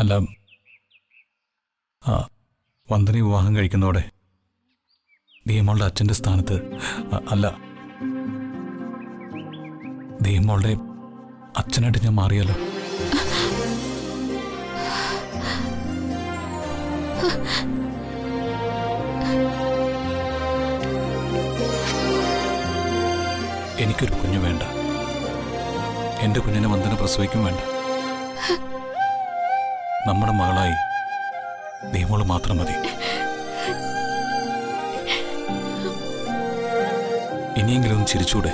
അല്ല, വന്ദന വിവാഹം കഴിക്കുന്നതോടെ ദീമോളുടെ അച്ഛൻ്റെ സ്ഥാനത്ത് അല്ല, ദീമോളുടെ അച്ഛനായിട്ട് ഞാൻ മാറിയല്ലോ. എനിക്കൊരു കുഞ്ഞു വേണ്ട, എൻ്റെ കുഞ്ഞിനെ വന്ദന പ്രസവിക്കും വേണ്ട. നമ്മുടെ മകളായി ദീമോള് മാത്രം മതി. ഇനിയെങ്കിലും ചിരിച്ചൂടെ?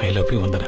I love you, Vandana.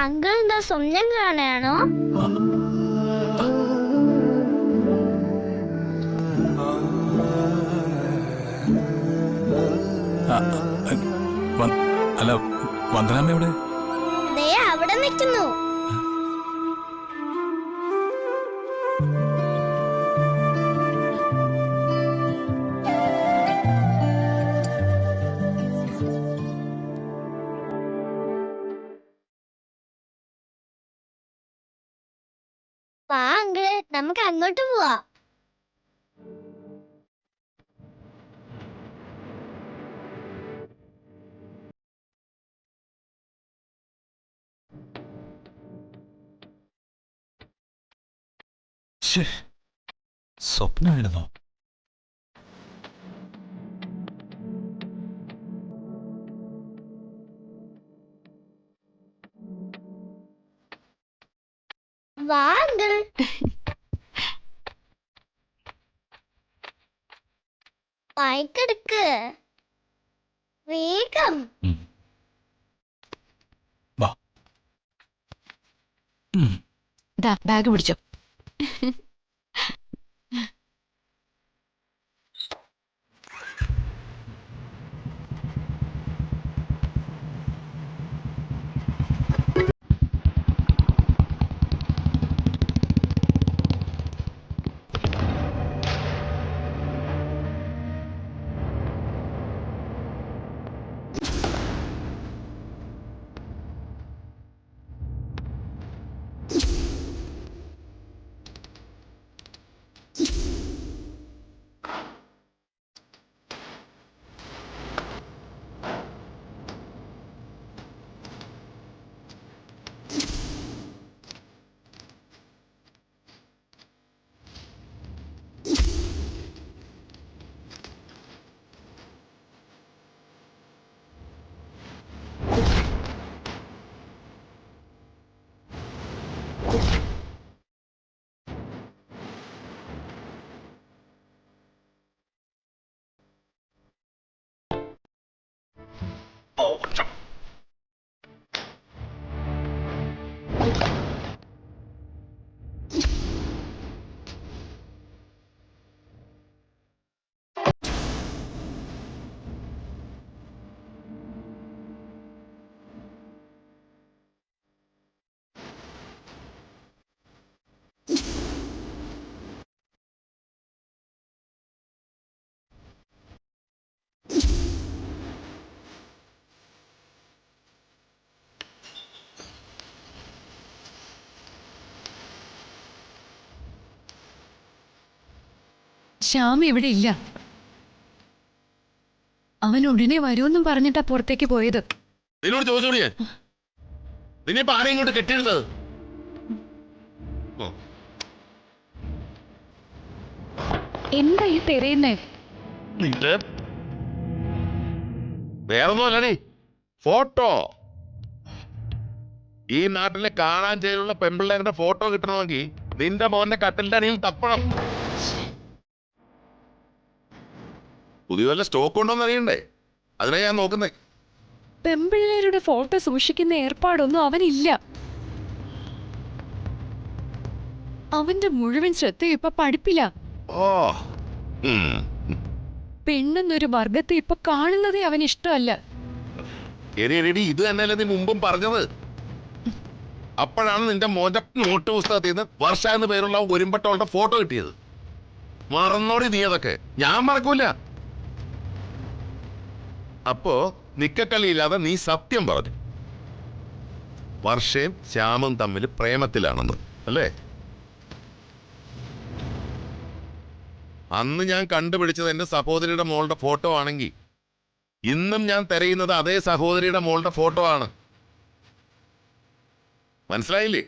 Uncle എന്താ സ്വപ്നം കാണുകയാണോ? അല്ല, വന്ദനാമ്മ എവിടെ? ദേ അവിടെ നിൽക്കുന്നു. വാ അങ്കിള്, നമുക്ക് അങ്ങോട്ട് പോവാ. സ്വപ്നമായിരുന്നോ? വാ അങ്കിൾ. വായിക്കെടുക്ക് വേഗം. ബാഗ് പിടിച്ചോ. ശ്യാം ഇവിടെ ഇല്ല. അവൻ ഉടനെ വരുമെന്നും പറഞ്ഞിട്ടാ പുറത്തേക്ക് പോയത്. നിന്നോട് ചോദിച്ചോടിയേ, നിന്നിപ്പോ ആരെയും ഇങ്ങോട്ട് കെട്ടിയെടുത്തത്? എന്താ ഈ തെരയുന്നേ? നിന്റെ വേറൊന്നും അല്ലടി, ഫോട്ടോ. ഈ നാട്ടിലെ കാണാൻ ചെയ്തുള്ള പെമ്പിള്ളേരുടെ ഫോട്ടോ കിട്ടണമെങ്കിൽ നിന്റെ മോന്റെ കട്ടിലിന്റെ അടിയിൽ തപ്പണം. പുതിയ വല്ല സ്റ്റോക്ക് ഉണ്ടോന്ന് അറിയണ്ടേ? അതിനാ ഞാൻ നോക്കുന്നേ. പെമ്പിള്ളേരുടെ ഫോട്ടോ സൂക്ഷിക്കുന്ന ഏർപ്പാടൊന്നും അവനില്ല. അവന്റെ മുഴുവൻ ശ്രദ്ധ ഇപ്പൊ പഠിപ്പില്ല. ഓ, പെണ്ണെന്നൊരു വർഗത്തെ ഇപ്പൊ കാണുന്നതേ അവന് ഇഷ്ടമല്ല. എടി ഇത് തന്നെയല്ലേ നീ മുമ്പും പറഞ്ഞത്? അപ്പോഴാണ് നിന്റെ മോന്റെ നോട്ട് പുസ്തകത്തിൽ നിന്ന് വർഷ എന്ന് പേരുള്ള ഒരുമ്പട്ടവളുടെ ഫോട്ടോ കിട്ടിയത്. മറന്നോടി നീ അതൊക്കെ. ഞാൻ മറക്കൂല. അപ്പോ നിക്കക്കളിയില്ലാതെ നീ സത്യം പറഞ്ഞു. വർഷയും ശ്യാമും തമ്മിൽ പ്രേമത്തിലാണെന്ന് അല്ലേ? അന്ന് ഞാൻ കണ്ടുപിടിച്ചത് എന്റെ സഹോദരിയുടെ മോളുടെ ഫോട്ടോ ആണെങ്കിൽ ഇന്നും ഞാൻ തിരയുന്നത് അതേ സഹോദരിയുടെ മോളുടെ ഫോട്ടോ ആണ്. മനസ്സിലായില്ലേ?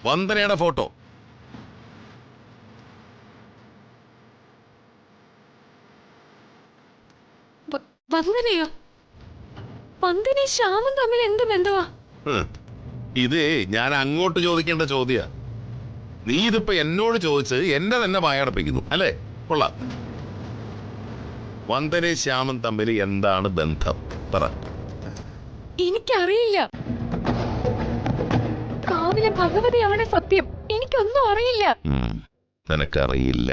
വന്ദനയുടെ ഫോട്ടോ. വന്ദനയോ? വന്ദനയും ശ്യാമും തമ്മിൽ എന്ത് ബന്ധമാ? ഇത് ഞാൻ അങ്ങോട്ട് ചോദിക്കേണ്ട ചോദ്യ. നീ ഇതിപ്പോ എന്നോട് ചോദിച്ച് എന്നെ തന്നെ വായടപ്പിക്കുന്നു അല്ലേ? കൊള്ളാം. വന്ദനയും ശ്യാമും തമ്മിൽ എന്താണ് ബന്ധം പറ. എനിക്കറിയില്ല. കാവിലെ ഭഗവതിയാണ് സത്യം. എനിക്കൊന്നും അറിയില്ല. നിനക്കറിയില്ല.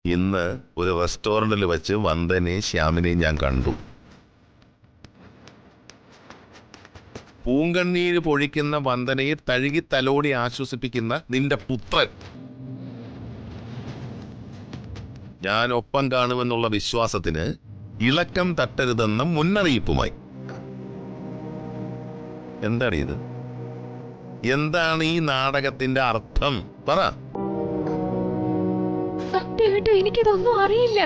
ഇന്ന് ഒരു റെസ്റ്റോറന്റിൽ വെച്ച് വന്ദനയും ശ്യാമിനെയും ഞാൻ കണ്ടു. പൂങ്കണ്ണീര് പൊഴിക്കുന്ന വന്ദനയെ തഴുകി തലോടി ആശ്വസിപ്പിക്കുന്ന നിന്റെ പുത്രൻ ഞാൻ ഒപ്പം കാണുമെന്നുള്ള വിശ്വാസത്തിന് ഇളക്കം തട്ടരുതെന്ന മുന്നറിയിപ്പുമായി. എന്താണ് ഇത്? എന്താണ് ഈ നാടകത്തിന്റെ അർത്ഥം പറ. സത്യമായിട്ട് എനിക്കിതൊന്നും അറിയില്ല.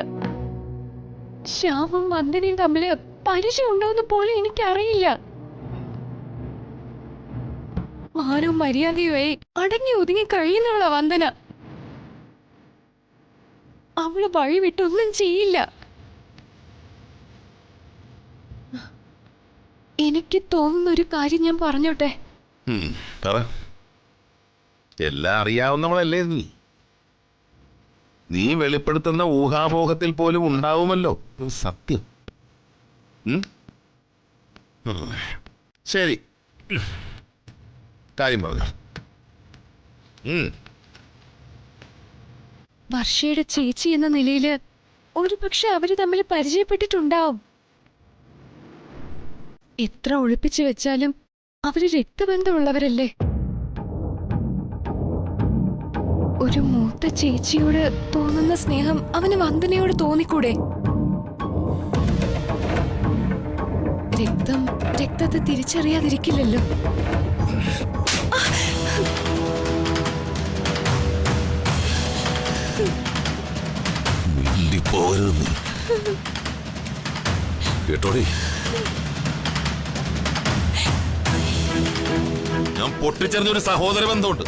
ശ്യാമും വന്ദനയും തമ്മില് പരിചയം ഉണ്ടോന്ന് പോലും എനിക്കറിയില്ല. ആരും മര്യാദയുമായി അടങ്ങി ഒതുങ്ങി കഴിയുന്നുള്ള വന്ദന. അവള് വഴി വിട്ടൊന്നും ചെയ്യില്ല. എനിക്ക് തോന്നുന്ന ഒരു കാര്യം ഞാൻ പറഞ്ഞോട്ടെ? പറ. എല്ലാം അറിയാവുന്നവളല്ലേ നീ? നീ വെളിപ്പെടുത്തുന്ന ഊഹാപോഹത്തിൽ പോലും ഉണ്ടാവുമല്ലോ സത്യം. ശരി, കാര്യം പറഞ്ഞു. വർഷയുടെ ചേച്ചി എന്ന നിലയില് ഒരുപക്ഷെ അവര് തമ്മിൽ പരിചയപ്പെട്ടിട്ടുണ്ടാവും. എത്ര ഒളിപ്പിച്ചു വെച്ചാലും അവര് രക്തബന്ധമുള്ളവരല്ലേ? ഒരു മൂത്ത ചേച്ചിയോട് തോന്നുന്ന സ്നേഹം അവന് വന്ദനയോട് തോന്നിക്കൂടെ? രക്തത്തെ തിരിച്ചറിയാതിരിക്കില്ലല്ലോ. കേട്ടോടി, ഞാൻ പൊട്ടിച്ചെറിഞ്ഞൊരു സഹോദര ബന്ധമുണ്ട്.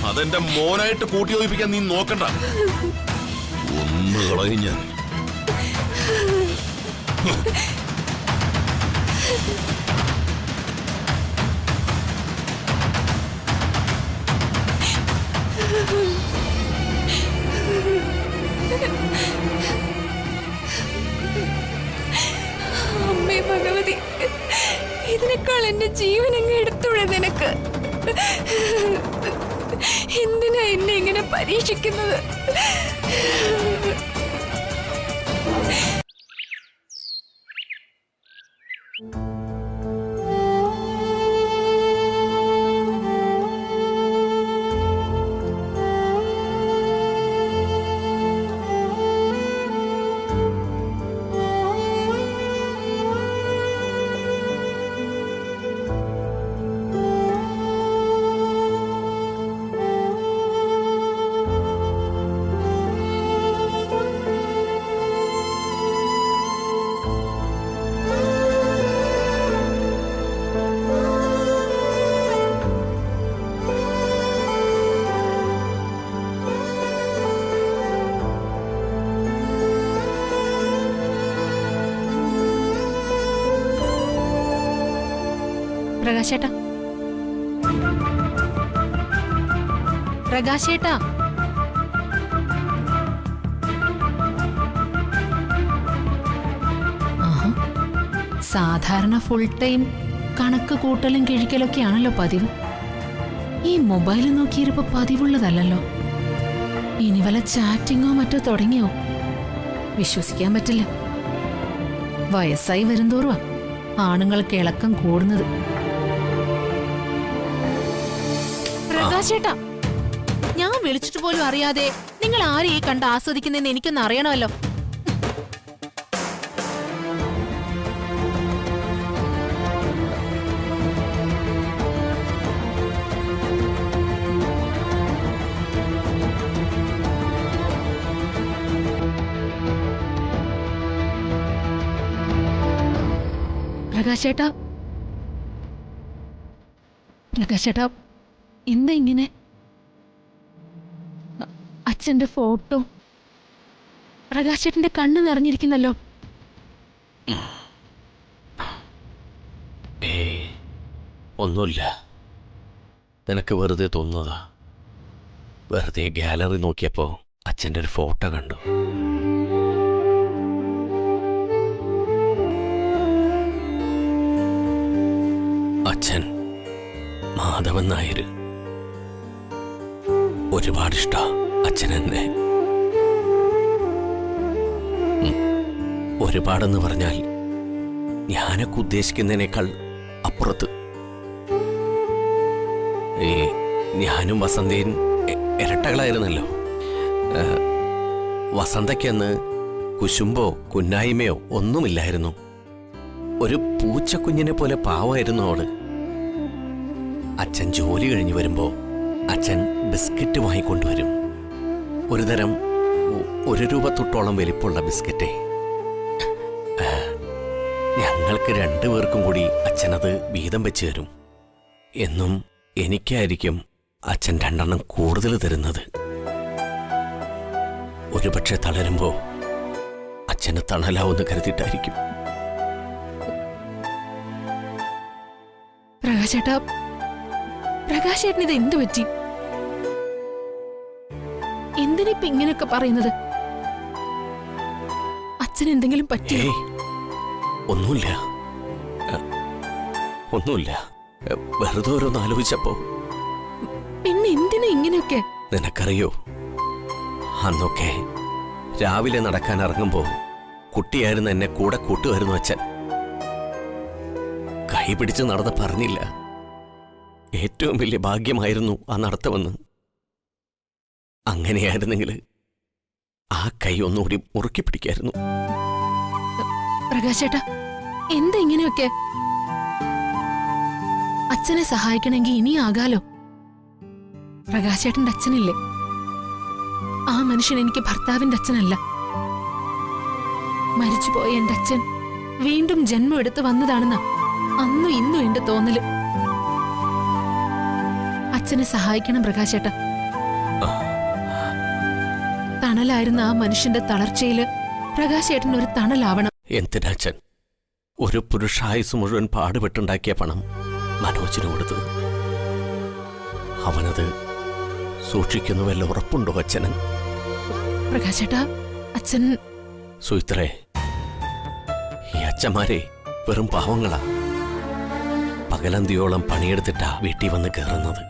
അതെന്റെ മോനായിട്ട് കൂട്ടിയോജിപ്പിക്കാൻ നീ നോക്കണ്ട. ഒന്ന് കളയും ഞാൻ. അമ്മേ ഭഗവതി, ഇതിനേക്കാൾ എന്റെ ജീവൻ അങ്ങ് എടുത്തൂടെ നിനക്ക്? എന്തിനാ എന്നെ ഇങ്ങനെ പരീക്ഷിക്കുന്നത്? പ്രകാശേട്ടാ, പ്രകാശേട്ടാ, സാധാരണ ഫുൾ ടൈം കണക്ക് കൂട്ടലും കിഴിക്കലൊക്കെയാണല്ലോ പതിവ്. ഈ മൊബൈൽ നോക്കിയിരുപ്പോ പതിവുള്ളതല്ലോ. ഇനി വല്ല ചാറ്റിങ്ങോ മറ്റോ തുടങ്ങിയോ? വിശ്വസിക്കാൻ പറ്റില്ല. വയസ്സായി വരുന്തോറുവാ ആണുങ്ങൾക്ക് ഇളക്കം കൂടുന്നത്. പ്രകാശേട്ടാ, ഞാൻ വിളിച്ചിട്ട് പോലും അറിയാതെ നിങ്ങൾ ആരെയും കണ്ട് ആസ്വദിക്കുന്നതെന്ന് എനിക്കൊന്ന് അറിയണമല്ലോ. പ്രകാശേട്ടാ, പ്രകാശേട്ടാ, എന്താ ഇങ്ങനെ? അച്ഛന്റെ ഫോട്ടോ പ്രകാശേട്ടന്റെ കണ്ണ് നിറഞ്ഞിരിക്കുന്നല്ലോ. ഒന്നുമില്ല, നിനക്ക് വെറുതെ തോന്നുന്നതാ. വെറുതെ ഗാലറി നോക്കിയപ്പോ അച്ഛൻ്റെ ഒരു ഫോട്ടോ കണ്ടു. അച്ഛൻ മാധവൻ നായർ. ഒരുപാട് ഇഷ്ട അച്ഛൻ എന്നെ. ഒരുപാടെന്ന് പറഞ്ഞാൽ ഞാനൊക്കെ ഉദ്ദേശിക്കുന്നതിനേക്കാൾ അപ്പുറത്ത്. ഞാനും വസന്തയും ഇരട്ടകളായിരുന്നല്ലോ. വസന്തയ്ക്കന്ന് കുശുമ്പോ കുന്നായ്മയോ ഒന്നുമില്ലായിരുന്നു. ഒരു പൂച്ചക്കുഞ്ഞിനെ പോലെ പാവമായിരുന്നു അവള്. അച്ഛൻ ജോലി കഴിഞ്ഞ് വരുമ്പോ അച്ഛൻ ബിസ്ക്കറ്റ് വാങ്ങിക്കൊണ്ടുവരും. ഒരു തരം 1 രൂപ തൊട്ടോളം വലിപ്പമുള്ള ബിസ്ക്കറ്റ്. ഞങ്ങൾക്ക് 2 പേർക്കും കൂടി അച്ഛനത് വീതം വെച്ച് തരും. എന്നും എനിക്കായിരിക്കും അച്ഛൻ 2 എണ്ണം കൂടുതൽ തരുന്നത്. ഒരുപക്ഷെ തളരുമ്പോ അച്ഛന് തണലാവെന്ന് കരുതിയിട്ടായിരിക്കും. പ്രകാശേട്ടാ, പ്രകാശേട്ടന് ഇത് എന്തു പറ്റി? എന്തിനിപ്പ ഇങ്ങനെയൊക്കെ പറയുന്നത്? അച്ഛന് എന്തെങ്കിലും പറ്റിയോ? ഒന്നുമില്ല, ഒന്നുമില്ല. വെറുതെ ഓരോന്ന് ആലോചിച്ചപ്പോ. പിന്നെ എന്തിനാ ഇങ്ങനെയൊക്കെ? നിനക്കറിയോ, അന്നൊക്കെ രാവിലെ നടക്കാൻ ഇറങ്ങുമ്പോ കുട്ടിയായിരുന്നു എന്നെ കൂടെ കൂട്ടുമായിരുന്നു അച്ഛൻ. കൈ പിടിച്ച് നടന്ന് പറഞ്ഞില്ല, ഏറ്റവും വലിയ ഭാഗ്യമായിരുന്നു ആ നടത്തമെന്ന്. അങ്ങനെയായിരുന്നെങ്കിൽ ആ കൈ ഒന്നുകൂടി മുറുക്കി പിടിക്കായിരുന്നു. പ്രകാശേട്ടാ, എന്താ ഇങ്ങനെയൊക്കെ? അച്ഛനെ സഹായിക്കണമെങ്കിൽ ഇനിയാകാലോ. പ്രകാശേട്ടന്റെ അച്ഛനില്ലേ, ആ മനുഷ്യൻ എനിക്ക് ഭർത്താവിന്റെ അച്ഛനല്ല. മരിച്ചുപോയ എന്റെ അച്ഛൻ വീണ്ടും ജന്മം എടുത്ത് വന്നതാണെന്നാ അന്നും ഇന്നും എന്റെ തോന്നല്. അച്ഛനെ സഹായിക്കണം പ്രകാശേട്ടാ. തണലായിരുന്ന ആ മനുഷ്യന്റെ തളർച്ചയില് പ്രകാശേട്ടൻ ഒരു തണലാവണം. എന്തിനാച്ചൻ ഒരു പുരുഷായുസ് മുഴുവൻ പാടുപെട്ടുണ്ടാക്കിയ പണം മനോജിന് കൊടുത്തത്? അവനത് സൂക്ഷിക്കുന്നു വല്ല ഉറപ്പുണ്ടോ അച്ഛന്? പ്രകാശേട്ടാ, അച്ഛൻ... സുയിത്രേ, ഈ അച്ഛന്മാരെ വെറും പാവങ്ങളാ. പകലന്തിയോളം പണിയെടുത്തിട്ടാ വീട്ടിൽ വന്ന് കയറുന്നത്.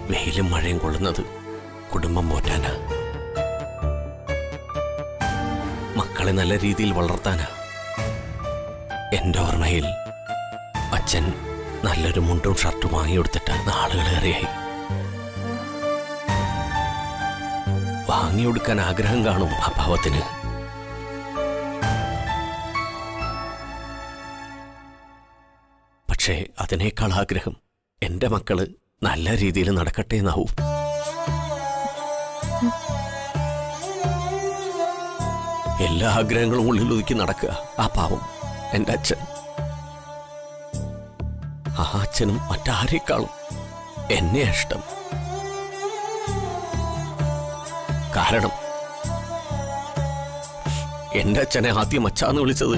വെയിലും മഴയും കൊള്ളുന്നത് കുടുംബം പോറ്റാനാ, മക്കളെ നല്ല രീതിയിൽ വളർത്താനാ. എന്റെ ഓർമ്മയിൽ അച്ഛൻ നല്ലൊരു മുണ്ടും ഷർട്ടും വാങ്ങിയെടുത്തിട്ട് നാളുകളേറെയായി. വാങ്ങിയെടുക്കാൻ ആഗ്രഹം കാണും ആ പാവത്തിന്. പക്ഷേ അതിനേക്കാൾ ആഗ്രഹം എന്റെ മക്കള് നല്ല രീതിയിൽ നടക്കട്ടെ എന്നാവും. എല്ലാ ആഗ്രഹങ്ങളും ഉള്ളിലൊതുക്കി നടക്കുക ആ പാവം എന്റെ അച്ഛൻ. ആ അച്ഛനും മറ്റാരേക്കാളും എന്നെ ഇഷ്ടം. കാരണം എന്റെ അച്ഛനെ ആദ്യം അച്ഛാന്ന് വിളിച്ചത്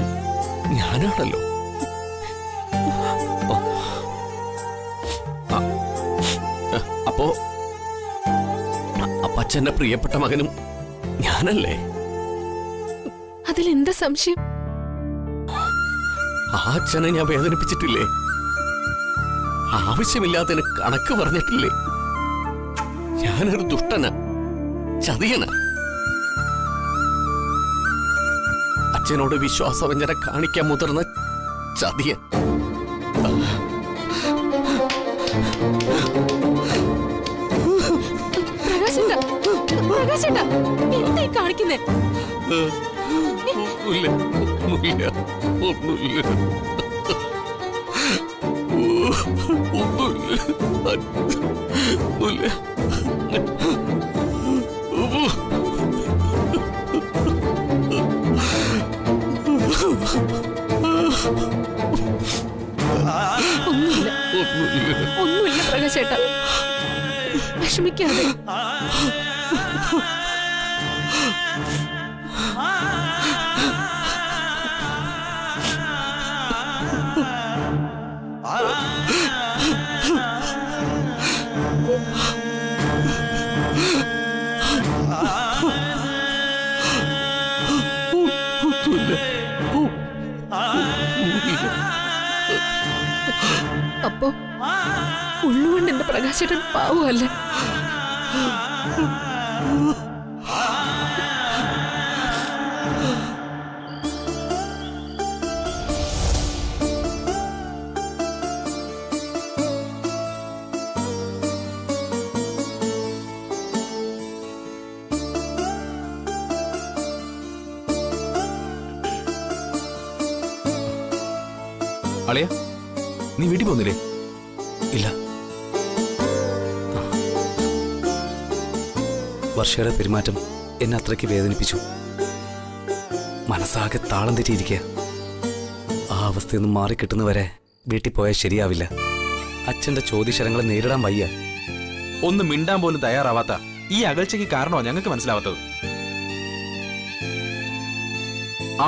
ഞാനാണല്ലോ. അച്ഛന്റെ പ്രിയപ്പെട്ട മകനും ഞാനല്ലേ? അതിലെന്താ സംശയം? ആ അച്ഛനെ ഞാൻ വേദനിപ്പിച്ചിട്ടില്ലേ? ആവശ്യമില്ലാത്തതിന് കണക്ക് പറഞ്ഞിട്ടില്ലേ? ഞാനൊരു ദുഷ്ടന, ചതിയന. അച്ഛനോട് വിശ്വാസവഞ്ചന കാണിക്കാൻ മുതിർന്ന ചതിയൻ. പ്രകാശേട്ടാ, പ്രകാശേട്ടാ, എന്തായി കാണിക്കുന്നേ? ഒന്നുമില്ല, ഒന്നുമില്ല, ഒന്നുമില്ല, ഒന്നുമില്ല, ഒന്നുമില്ല. ഒന്നുമില്ല, ഒന്നുമില്ല പ്രകാശേട്ടാ, വിഷമിക്കാതെ. അപ്പോ ഉള്ളുകൊണ്ട് എന്റെ പ്രകാശേട്ടൻ പാവല്ലേ? അളിയ, നീ വീട്ടിൽ പോകുന്നില്ലേ? ഇല്ല. വർഷയുടെ പെരുമാറ്റം എന്നെ അത്രയ്ക്ക് വേദനിപ്പിച്ചു. മനസ്സാകെ താളം തെറ്റിയിരിക്കുക. ആ അവസ്ഥയൊന്നും മാറിക്കിട്ടുന്നവരെ വീട്ടിൽ പോയാൽ ശരിയാവില്ല. അച്ഛന്റെ ചോദ്യശരങ്ങളെ നേരിടാൻ വയ്യ. ഒന്ന് മിണ്ടാൻ പോലും തയ്യാറാവാത്ത ഈ അകൽച്ചയ്ക്ക് കാരണമാണ് ഞങ്ങൾക്ക് മനസ്സിലാവാത്തത്.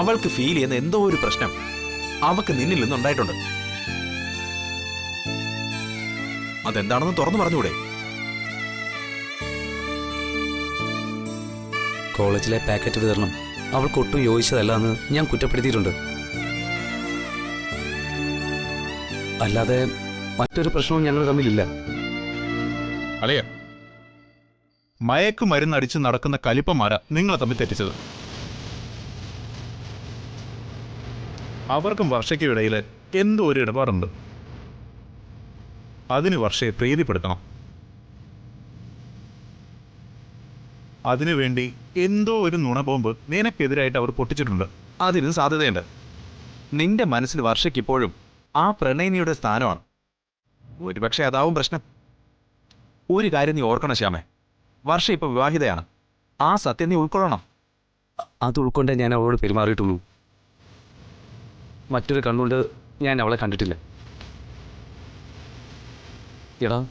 അവൾക്ക് ഫീൽ ചെയ്യുന്ന എന്തോ ഒരു പ്രശ്നം അവക്ക് നിന്നിൽ നിന്നുണ്ടായിട്ടുണ്ട്. അതെന്താണെന്ന് തുറന്നു പറഞ്ഞുകൂടെ? കോളേജിലെ പാക്കറ്റ് വിതരണം അവൾക്കൊട്ടും യോജിച്ചതല്ല എന്ന് ഞാൻ കുറ്റപ്പെടുത്തിയിട്ടുണ്ട്. അല്ലാതെ മറ്റൊരു പ്രശ്നവും ഞങ്ങൾ തമ്മിലില്ല. അളിയ, മയക്കുമരുന്നടിച്ച് നടക്കുന്ന കലിപ്പന്മാരാ നിങ്ങളെ തമ്മിൽ തെറ്റിച്ചത്. അവർക്കും വർഷയ്ക്കും ഇടയിൽ എന്തോ ഒരു ഇടപാടുണ്ട്. അതിന് വർഷയെ പ്രീതിപ്പെടുത്തണം. അതിനുവേണ്ടി എന്തോ ഒരു നുണബോംബ് നിനക്കെതിരായിട്ട് അവർ പൊട്ടിച്ചിട്ടുണ്ട്. അതിന് സാധ്യതയുണ്ട്. നിന്റെ മനസ്സിൽ വർഷയ്ക്ക് ഇപ്പോഴും ആ പ്രണയിനിയുടെ സ്ഥാനമാണ്. ഒരുപക്ഷെ അതാവും പ്രശ്നം. ഒരു കാര്യം നീ ഓർക്കണം ശ്യാമേ, വർഷ ഇപ്പൊ വിവാഹിതയാണ്. ആ സത്യം നീ ഉൾക്കൊള്ളണം. അത് ഉൾക്കൊണ്ടേ ഞാൻ അവളോട് പെരുമാറിയിട്ടുള്ളൂ. മറ്റൊരു കണ്ണുകൊണ്ട് ഞാൻ അവളെ കണ്ടിട്ടില്ല. എടാ,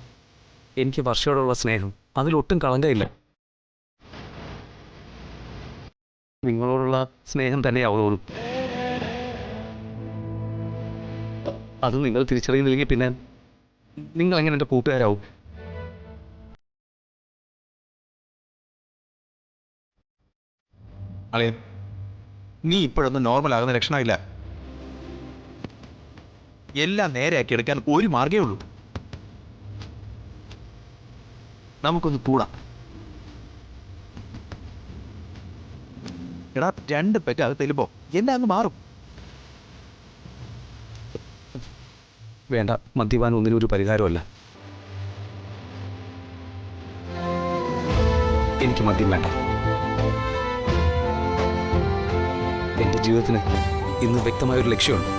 എനിക്ക് വർഷയോടുള്ള സ്നേഹം അതിലൊട്ടും കളങ്കയില്ല. നിങ്ങളോടുള്ള സ്നേഹം തന്നെ അവളോടും. അത് നിങ്ങൾ തിരിച്ചറിയുന്നില്ലെങ്കിൽ പിന്നെ നിങ്ങൾ എങ്ങനെ എൻ്റെ കൂട്ടുകാരാവും? അളിയൻ, നീ ഇപ്പോഴൊന്നും നോർമൽ ആകുന്ന ലക്ഷണമില്ല. എല്ലാം നേരെയാക്കി എടുക്കാൻ ഒരു മാർഗേ ഉള്ളൂ. നമുക്കൊന്ന് കൂടാം. എടാ, 2 പെറ്റ് അത് തെലുമ്പോ എല്ലാം അങ്ങ് മാറും. വേണ്ട, മദ്യപാനം ഒന്നിനും ഒരു പരിഹാരമല്ല. എനിക്ക് മദ്യം വേണ്ട. എൻ്റെ ജീവിതത്തിന് ഇന്ന് വ്യക്തമായൊരു ലക്ഷ്യമുണ്ട്.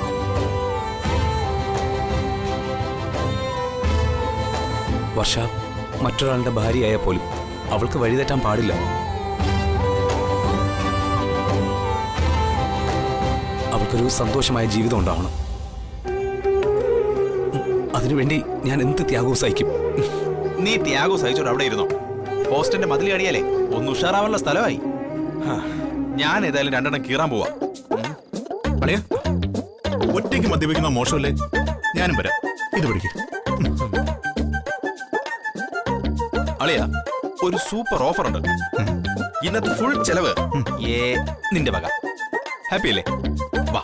വർഷ മറ്റൊരാളുടെ ഭാര്യയായാൽ പോലും അവൾക്ക് വഴിതെറ്റാൻ പാടില്ല. അവൾക്കൊരു സന്തോഷമായ ജീവിതം ഉണ്ടാവണം. അതിനുവേണ്ടി ഞാൻ എന്ത് ത്യാഗവും സഹിക്കും. നീ ത്യാഗം സഹിച്ചോട് അവിടെ ഇരുന്നോ. പോസ്റ്റന്റെ മതിൽ അടിയാലേ ഒന്ന് ഉഷാറാവാനുള്ള സ്ഥലമായി. ഞാൻ ഏതായാലും 2 എണ്ണം കീറാൻ പോവാ. അളിയ, ഒറ്റയ്ക്ക് മദ്യപിക്കുന്ന മോശമല്ലേ? ഞാനും വരാം. ഇത് പിടിക്കും. അളിയ, ഒരു സൂപ്പർ ഓഫർ ഉണ്ട്. ഇന്നത്തെ ഫുൾ ചെലവ് നിന്റെ വക. ഹാപ്പി അല്ലേ? വാ.